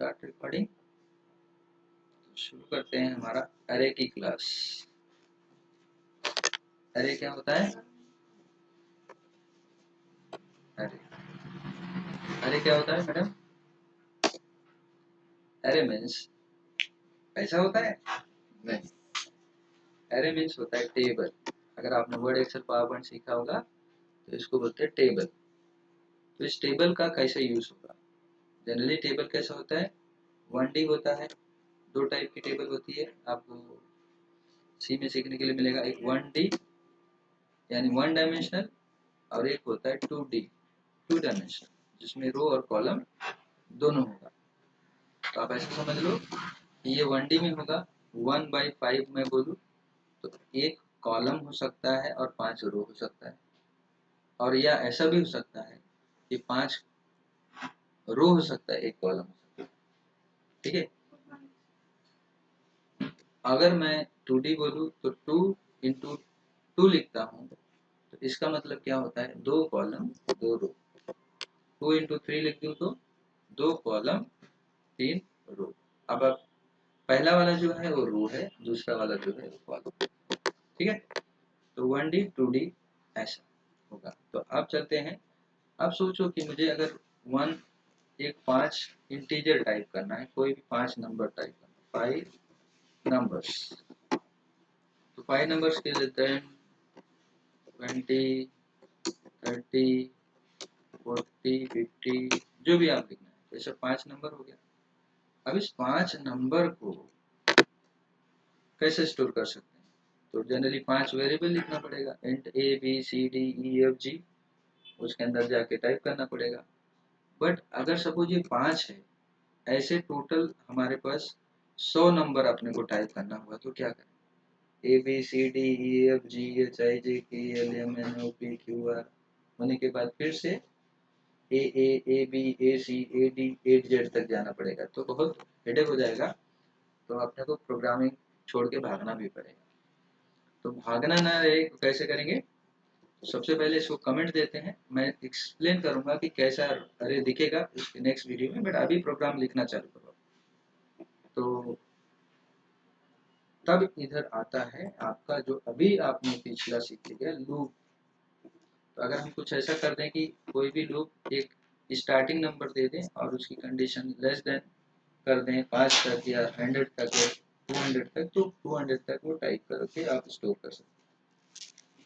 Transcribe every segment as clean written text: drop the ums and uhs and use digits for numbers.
Start recording. शुरू करते हैं हमारा अरे की क्लास। अरे क्या होता है? अरे अरे क्या होता है मैडम? अरे मीन्स ऐसा होता है? नहीं, अरे मीन्स होता है टेबल। अगर आपने वर्ड एक्सेल पावर पॉइंट सीखा होगा तो इसको बोलते हैं टेबल। तो इस टेबल का कैसे यूज होगा? जनरली टेबल कैसा होता है? 1D होता है। दो टाइप की टेबल होती है, आपको सी में सीखने के लिए मिलेगा। एक 1D यानी 1 डायमेंशनल, और एक होता है 2D 2 डायमेंशनल, जिसमें रो और कॉलम दोनों होगा। तो आप ऐसे समझ लो कि ये 1D में होगा। 1/5 में बोलूँ तो एक कॉलम हो सकता है और 5 रो हो सकता है, और या ऐसा भी हो सकता है कि 5 रो हो सकता है, एक कॉलम हो सकता है। ठीक है, अगर मैं 2D बोलूँ तो 2 × 2 लिखता हूँ, तो इसका मतलब क्या होता है? 2 कॉलम 2 रो। 2 × 3 लिख दूँ तो 2 कॉलम 3 रो। अब पहला वाला जो है वो रो है, दूसरा वाला जो है वो कॉलम। ठीक है, तो 1D 2D ऐसा होगा। तो अब चलते हैं। अब सोचो कि मुझे अगर एक 5 इंटीजर टाइप करना है, कोई भी 5 नंबर टाइप करना है, 5 नंबर्स। तो 5 नंबर्स के लिए 10 20 30 40 50 जो भी आप लिखना है, तो ऐसे 5 नंबर हो गया। अब इस 5 नंबर को कैसे स्टोर कर सकते हैं? तो जनरली 5 वेरिएबल लिखना पड़ेगा, int A B C D E F G, उसके अंदर जाके टाइप करना पड़ेगा। बट अगर सपोज ये 5 है, ऐसे टोटल हमारे पास 100 नंबर अपने को टाइप करना हुआ, तो क्या करें? A B C D E F G H I J K L M N O P Q R होने के बाद फिर से A B A C A D A Z तक जाना पड़ेगा, तो बहुत हेडेक हो जाएगा। तो अपने को प्रोग्रामिंग छोड़ के भागना भी पड़ेगा। तो भागना ना रहे तो कैसे करेंगे? तो सबसे पहले इसको कमेंट देते हैं। मैं एक्सप्लेन करूंगा कि कैसा अरे दिखेगा उसके नेक्स्ट वीडियो में, बट अभी प्रोग्राम लिखना चालू करो। तो तब इधर आता है आपका जो अभी आपने पिछला सीख लिया, लूप। तो अगर हम कुछ ऐसा कर दें कि कोई भी लूप एक स्टार्टिंग नंबर दे दें और उसकी कंडीशन लेस देन कर दें 5 तक या 100 तक या 200 तक, तो 200 तक वो टाइप करके आप स्टोर कर सकते हैं।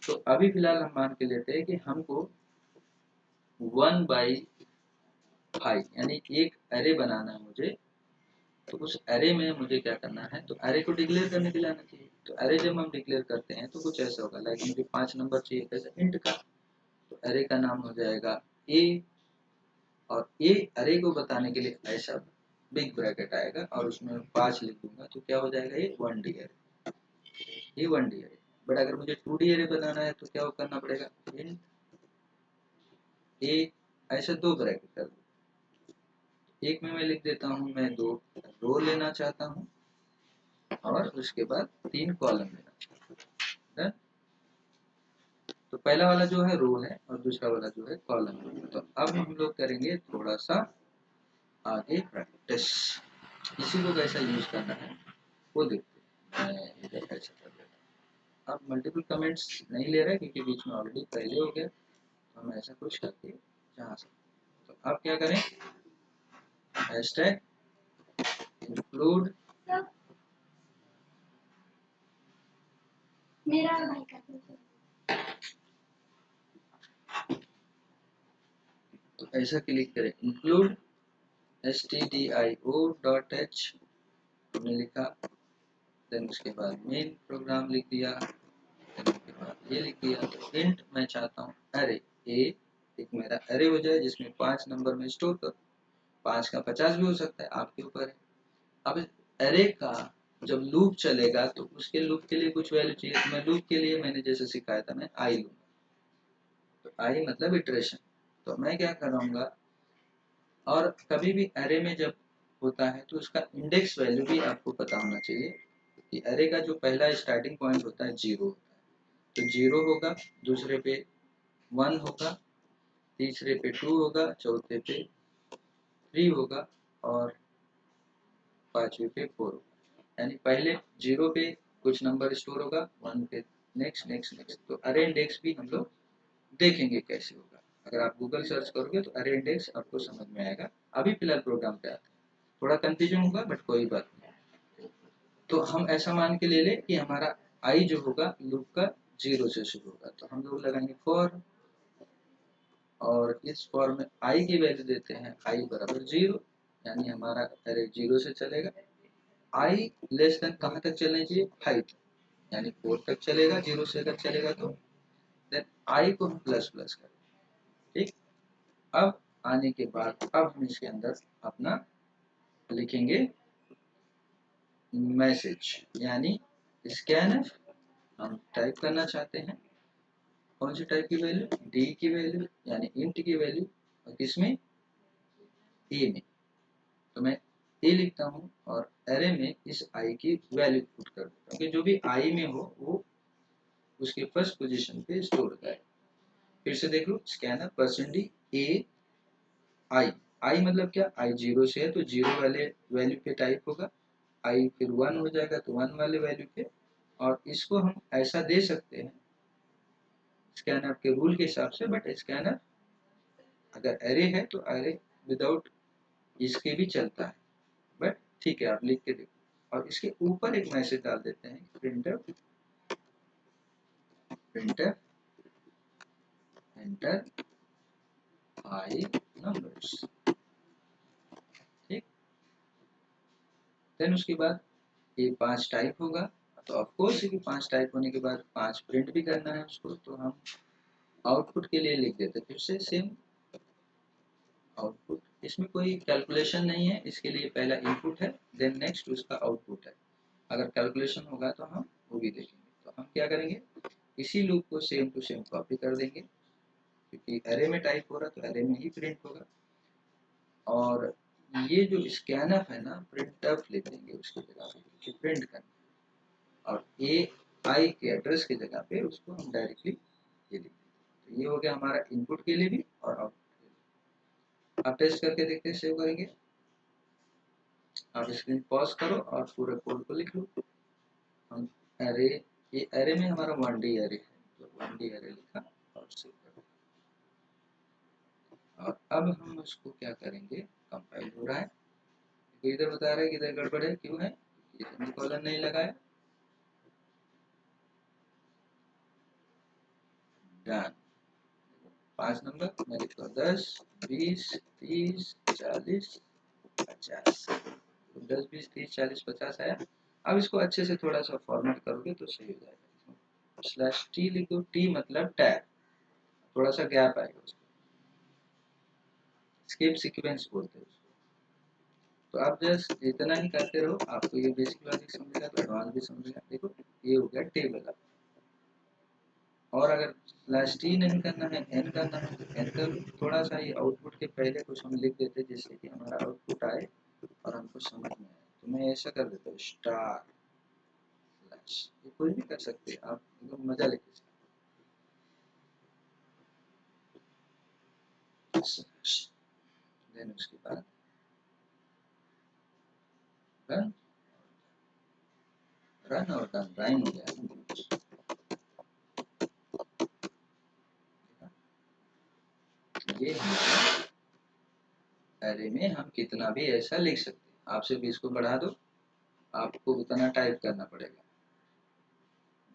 तो अभी फिलहाल हम मान के लेते हैं कि हमको 1/5 यानी एक अरे बनाना है मुझे। तो उस अरे में मुझे क्या करना है? तो अरे को डिक्लेयर करने के लिए आना चाहिए। तो अरे जब हम डिक्लेयर करते हैं तो कुछ ऐसा होगा, लाइक मुझे 5 नंबर चाहिए, कैसे? इंट का। तो अरे का नाम हो जाएगा ए, और ए अरे को बताने के लिए ऐसा बिग ब्रैकेट आएगा और उसमें 5 लिख दूंगा, तो क्या हो जाएगा? ये 1D अरे, ये 1D अरे। बट अगर मुझे 2D अरे बनाना है तो क्या करना पड़ेगा? इंट ए ऐसे 2 ब्रैकेट कर दूँ। एक में मैं लिख देता हूँ, मैं 2 रो लेना चाहता हूँ और उसके बाद 3 कॉलम लेना चाहता हूँ। तो पहला वाला जो है रो है और दूसरा वाला जो है कॉलम है। तो अब हम लोग करेंगे थोड़ा सा आगे प्रैक्टिस। इसी को कैसा यूज करना है वो देखते हैं। मैं इधर कैसा कर लेता हूँ। अब मल्टीपल कमेंट्स नहीं ले रहे क्योंकि बीच में ऑलरेडी पहले हो गया, तो हम ऐसा कुछ करके जा सकते। तो अब क्या करें? हैशटैग इंक्लूड मेरा भाई का, तो ऐसा क्लिक करें इंक्लूड stdio.h हमने लिखा, देन उसके बाद मेन प्रोग्राम लिख दिया, देन उसके बाद ये लिख दिया। तो इंट मैं चाहता हूँ अरे ए, एक मेरा अरे हो जाए जिसमें 5 नंबर में स्टोर करो। 5 का 50 भी हो सकता है, आपके ऊपर है। अब अरे का जब लूप चलेगा तो उसके लूप के लिए कुछ वैल्यू चाहिए। तो मैं लूप के लिए मैंने जैसे सिखाया था, मैं आई लूंगा। तो आई मतलब इटरेशन। तो मैं क्या कराऊंगा, और कभी भी अरे में जब होता है तो उसका इंडेक्स वैल्यू भी आपको पता होना चाहिए कि अरे का जो पहला स्टार्टिंग पॉइंट होता है 0 होता है। तो 0 होगा, दूसरे पे 1 होगा, तीसरे पे 2 होगा, चौथे पे 3 होगा, और 5वें पे 4 होगा। यानी पहले 0 पे कुछ नंबर स्टोर होगा, 1 पे नेक्स्ट नेक्स्ट नेक्स्ट। तो अरे इंडेक्स भी हम लोग देखेंगे कैसे होगा। अगर आप गूगल सर्च करोगे तो अरे इंडेक्स आपको समझ में आएगा। अभी फिलहाल प्रोग्राम पे आता है, थोड़ा कंफ्यूजन होगा बट कोई बात नहीं। तो हम ऐसा मान के ले लें कि हमारा आई जो होगा लूप का 0 से शुरू होगा, तो हम लोग लगाएंगे फॉर, और इस फॉर में आई की वैल्यू देते हैं आई बराबर 0, यानी हमारा अरे 0 से चलेगा। आई लेस देन कहाँ तक चलना चाहिए, 5, यानी 4 तक चलेगा। 0 से अगर चलेगा तो देन आई को हम प्लस प्लस करें। ठीक, अब आने के बाद अब हम इसके अंदर अपना लिखेंगे मैसेज, यानी स्कैनफ हम टाइप करना चाहते हैं। कौन सी टाइप की वैल्यू, डी की वैल्यू यानी इंट की वैल्यू, और किसमें, ए में। तो मैं ए लिखता हूँ और एरे में इस आई की वैल्यू पुट कर देता हूँ कि जो भी आई में हो वो उसके फर्स्ट पोजीशन पे स्टोर होता है। फिर से देख लो, स्कैनर परसेंट ए आई, आई मतलब क्या, आई 0 से है तो 0 वाले वैल्यू पे टाइप होगा, आई फिर 1 हो जाएगा तो 1 वाले वैल्यू पे। और इसको हम ऐसा दे सकते हैं स्कैनर के रूल के हिसाब से, बट स्कैनर अगर एरे है तो एरे विदाउट इसके भी चलता है, बट ठीक है आप लिख के देखो। और इसके ऊपर एक मैसेज डाल देते हैं, प्रिंटर प्रिंटर एंटर 5 नंबर्स। ठीक, देन उसके बाद ये 5 टाइप होगा, तो ऑफकोर्स ये 5 टाइप होने के बाद 5 प्रिंट भी करना है उसको, तो हम आउटपुट के लिए लिख देते हैं फिर से सेम आउटपुट। इसमें कोई कैलकुलेशन नहीं है, इसके लिए पहला इनपुट है देन नेक्स्ट उसका आउटपुट है। अगर कैलकुलेशन होगा तो हम वो भी देखेंगे। तो हम क्या करेंगे, इसी लूप को सेम टू सेम कॉपी कर देंगे, क्योंकि एरे में टाइप हो रहा है तो एरे में ही प्रिंट होगा। और ये जो स्कैनफ है ना, प्रिंटफ लिख देंगे उसकी जगह पे, प्रिंट करना। और ए आई के एड्रेस की जगह पे उसको हम डायरेक्टली ये लिख देंगे। तो ये हो गया हमारा इनपुट के लिए भी और आउटपुट के लिए। आप टेस्ट करके देखते हैं, सेव करेंगे। आप स्क्रीन पॉज करो और पूरे कोड को लिख लो। हम एरे, ये एरे में हमारा 1D एरे है, तो 1D एरे लिखा और सेव करो। और अब हम उसको क्या करेंगे, कंपाइल हो रहा है, तो इधर बता रहा है कि इधर गड़बड़ है, क्यों है, सेमीकोलन नहीं लगाया। डन, 5 नंबर मैं लिखता हूँ 10 20 30 40 50। 10 20 30 40 50 आया। अब इसको अच्छे से थोड़ा सा फॉर्मेट करोगे तो सही हो जाएगा। स्लैश टी लिखो, टी मतलब टैब, थोड़ा सा गैप आएगा उसको, स्किप सीक्वेंस बोलते हैं उसको। तो आप जस्ट इतना ही करते रहो, आपको ये बेसिक लॉजिक समझेगा तो एडवांस भी समझेगा। देखो ये हो गया टेबल। और अगर स्लैश टी नहीं करना है, एन करना है तो एन कर लो। थोड़ा सा ये आउटपुट के पहले कुछ हम लिख देते जिससे कि हमारा आउटपुट आए और हमको समझ में आए। तो मैं ऐसा कर देता हूँ स्टार स्लैश, ये कोई भी कर सकते हैं आप, एकदम मजा लेके स्लैश। देन उसके बाद रन, रन और डन, राइम हो गया। ये एरे में हम कितना भी ऐसा लिख सकते हैं। आप सिर्फ इसको बढ़ा दो, आपको उतना टाइप करना पड़ेगा।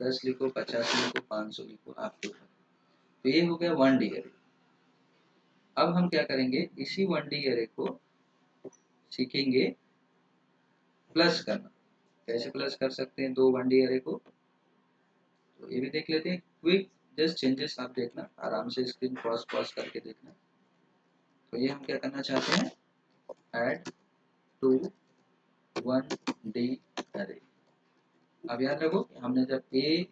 10 लिखो, 50 लिखो, 500 लिखो, आपके ऊपर। तो ये हो गया 1D एरे। अब हम क्या करेंगे, इसी 1D एरे को सीखेंगे प्लस करना। कैसे प्लस कर सकते हैं 2 1D एरे को, तो ये भी देख लेते हैं। क्विक जस्ट चेंजेस आप देखना, आराम से स्क्रीन पॉज पॉज करके देखना। तो ये हम क्या करना चाहते हैं, ऐड टू 1D एरे। अब याद रखो हमने जब ए,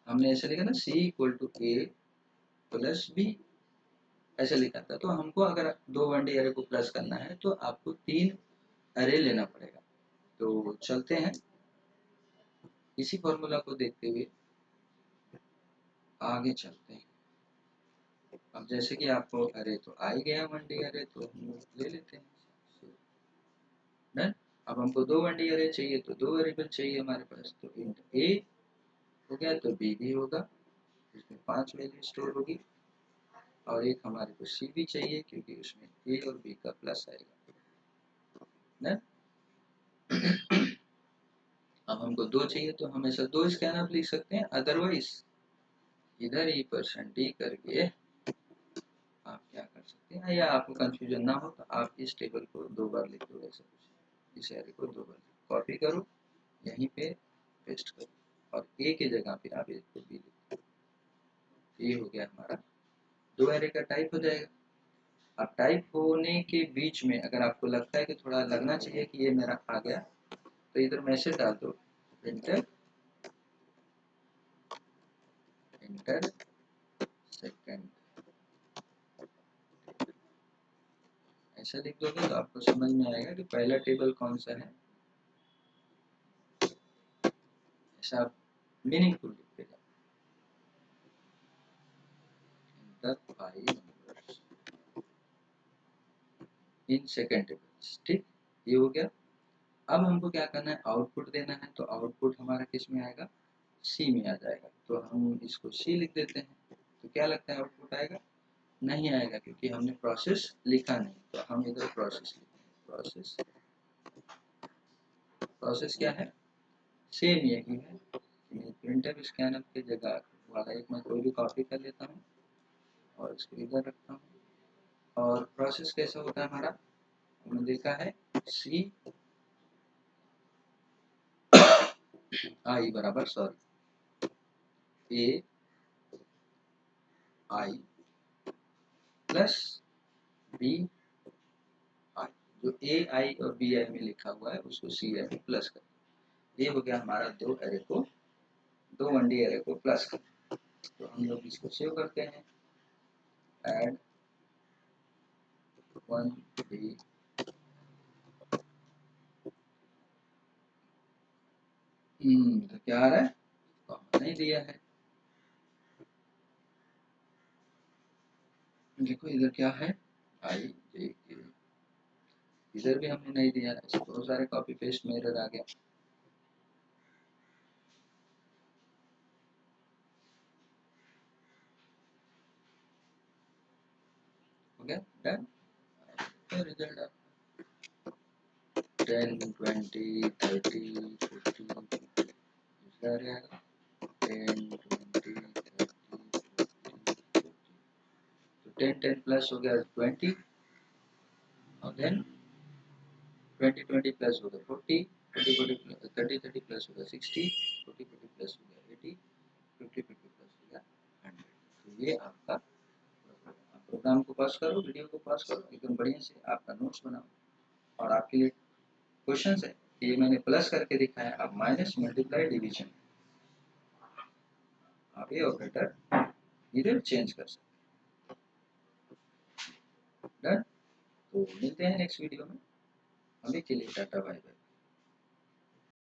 हमने ऐसे लिखा ना C equal to A plus B, ऐसे लिखा था। तो हमको अगर 2 1D एरे को प्लस करना है तो आपको 3 एरे लेना पड़ेगा। तो चलते हैं इसी फॉर्मूला को देखते हुए आगे चलते हैं। अब जैसे कि आपको अरे तो आ ही गया 1D एरे, तो हम ले लेते हैं। डन। अब हमको 2 1D अरे चाहिए तो 2 वेरिएबल चाहिए हमारे पास, तो इंट ए हो गया तो बी भी होगा, उसमें 5 वैल्यू स्टोर होगी, और एक हमारे को सी भी चाहिए क्योंकि उसमें ए और बी का प्लस आएगा ना। अब हमको 2 चाहिए तो हमेशा 2 स्कैनअप लिख सकते हैं, अदरवाइज इधर ही परसेंट डी करके आप क्या कर सकते हैं, या आपको कंफ्यूजन ना हो तो आप इस टेबल को 2 बार लिख दो, ऐसा कुछ इस एरे को 2 बार कॉपी करो, यहीं पे पेस्ट करो, और ए की जगह पे आप इसको बी लिख दो। ये हो गया हमारा 2 एरे का टाइप हो जाएगा। अब टाइप होने के बीच में अगर आपको लगता है कि थोड़ा लगना चाहिए कि ये मेरा आ गया, तो इधर मैसेज डाल दो, इंटर इंटर सेकंड, ऐसा लिख दोगे तो आपको समझ में आएगा कि पहला टेबल कौन सा है, ऐसा आप मीनिंगफुल लिख देगा, inter 5 numbers in second table. ठीक, ये हो गया। अब हमको क्या करना है, आउटपुट देना है, तो आउटपुट हमारा किस में आएगा, सी में आ जाएगा, तो हम इसको सी लिख देते हैं। तो क्या लगता है आउटपुट आएगा, नहीं आएगा क्योंकि हमने प्रोसेस लिखा नहीं, तो हम इधर प्रोसेस लिखते हैं, प्रोसेस, प्रोसेस क्या है, सेम यही है, प्रिंटर स्कैनर की जगह वाला एक मैं कोई भी कॉपी कर लेता हूँ और इसको इधर रखता हूँ। और प्रोसेस कैसा होता है हमारा, हमने देखा है सी आई बराबर sorry A I plus B I, जो ए आई और बी आई में लिखा हुआ है उसको सी आई में प्लस कर, ये हो गया हमारा 2 एरे को, 2 1D एरे को प्लस कर। तो हम लोग इसको सेव करते हैं, ऐड 1D, तो क्या आ रहा है, तो नहीं दिया है, देखो इधर क्या है, आई जे के, इधर भी हमने नहीं दिया, ऐसे बहुत सारे कॉपी पेस्ट में एरर आ गया। हो गया डन, रिजल्ट 10 20 30 50 आ जाएगा, 10 20 30 50, तो 10 10 प्लस हो गया 20, और देन 20 20 प्लस हो गया 40, 40 40 30 30 प्लस हो गया 60, 40 40 प्लस हो गया 80, 50 50 प्लस हो गया 100। तो ये आपका प्रोग्राम को पास करो, वीडियो को पास करो, एकदम बढ़िया से आपका नोट्स बनाओ, और आपके लिए क्वेश्चन है, ये मैंने प्लस करके दिखाया, अब माइनस मल्टीप्लाई डिवीजन, आप ये ऑपरेटर इधर चेंज कर सकते हैं। डन, तो मिलते हैं नेक्स्ट वीडियो में, अभी के लिए टाटा बाय बाय।